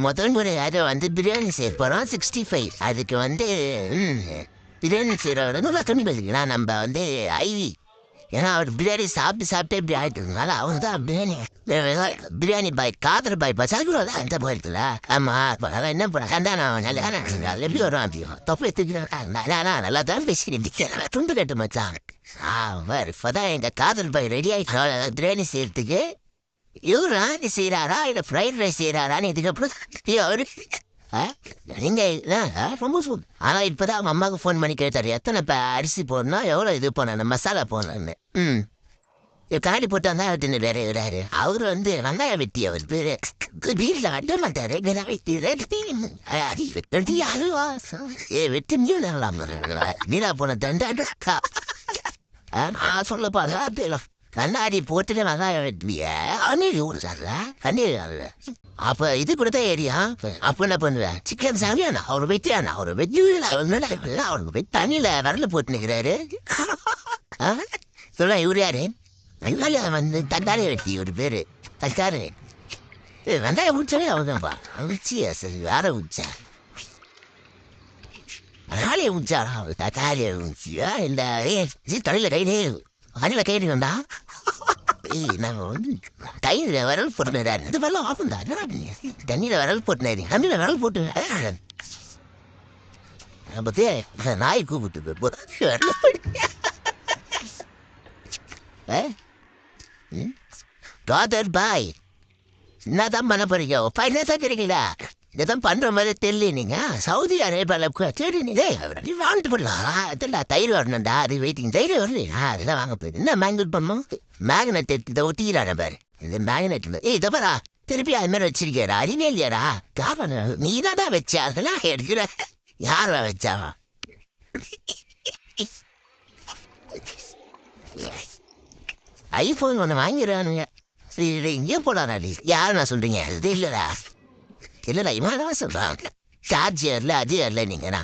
முதல் முறை அதை வந்து பிரியாணி செய்ய போகிறோம் 65 அதுக்கு வந்து பிரியாணி செய்கிறவரை நல்லா கம்மி பண்ணிக்கலாம் நம்ம வந்து ஐவி ஏன்னா அவர் பிரியாணி சாப்பிட்டு சாப்பிட்டே இப்படி ஆகிட்டு அவங்க தான் பிரியாணி பாய் காதர் பாய் பசாக்கூட அந்த போயிருக்குல்ல ஆமாம் அதான் என்ன பண்ண கண்டானா நல்லா எப்படி வரும் அப்படியும் தொப்பை தூக்கினா நல்லா தான் பேசிக்கிட்டு துண்டு கட்டு மச்சான் இப்போதான் எங்கள் காதல் பாய் ரெடி ஆகிட்டு பிரியாணி செய்யறதுக்கு இவரா நீ செய்கிறாரா இல்லை ஃப்ரைட் ரைஸ் செய்கிறாரான்னு இதுக்கப்புறம் அவரு நீங்கள் ரொம்ப ஆனால் இப்போ தான் அவங்க அம்மாவுக்கு ஃபோன் பண்ணி கேட்டார் எத்தனை இப்போ அரிசி போடணும் எவ்வளோ இது போடணும் மசாலா போடணும்னு காடி போட்டு வந்தால் தின்னு வேற விடாரு அவர் வந்து வெங்காயம் வெட்டி அவர் பேர் வீட்டில் வெட்ட மாட்டார் வெட்டி மீனா போன தண்டா சொல்லப்பா கண்ணாடி போட்டுட்டு வெங்காயம் வெட்டிய அணில் சார் அணில் அப்போ இது கூட தான் ஏரியா அப்போ என்ன பண்ணுவேன் சிக்கன் சாமியானா அவர் வெட்டியானா அவர் வெட்டி அவருக்கு வெட்டி தண்ணியில் வரல போட்டு நிற்கிறாரு சொல்ல இவர் யாரு வெங்காயம் வந்து தக்காளி வெட்டி ஒரு பேர் தக்காளி வெங்காயம் ஊச்சாலே அவங்கப்பா உச்சியா சரி வேற ஊச்சா தக்காளியை ஊச்சாரா தக்காளியை ஊச்சியா இல்லை தொழில கைடே அணில கைடு வந்தா நாங்கள் வந்து கையில் விரல் போட்டுனாரு இது வெள்ளம் ஆஃப் தான் தண்ணியில் விரல் போட்டுனாரு தண்ணியில் விரல் போட்டு பத்தியே நாய் கூப்பிட்டு காதர் பாய் என்னதான் பண்ண போறீங்க ஃபைனாக தான் தெரியுங்களா இதான் பண்ணுற மாதிரி தெரியல நீங்கள் சவுதி அரேபியாவில் சரி நீங்கள் வாங்கிட்டு போடலாம் அதெல்லாம் தயிர் வரணும்டா அது வெயிட்டிங் தயிர் வரலையா அதெல்லாம் வாங்க போயிடு என்ன மேங்கட் பண்ணணும் மேக்னெட் இதை ஒட்டிக்கிறான பாரு இது மேக்னெட் இதை பாரா திருப்பி அது மாதிரி வச்சிருக்கியாரா அறிவே இல்லையாரா காரண நீ தான் வச்சா அதெல்லாம் எடுக்கிற யாரா வச்சாவா ஐஃபோன் ஒன்று வாங்கிடுறானுங்க சரி இங்கே போடாடா யார் நான் சொல்கிறீங்க இது இல்லைடா இல்லைடா இவன் சொல்கிறான் சார்ஜ் ஏறல அது ஏறல நீங்கண்ணா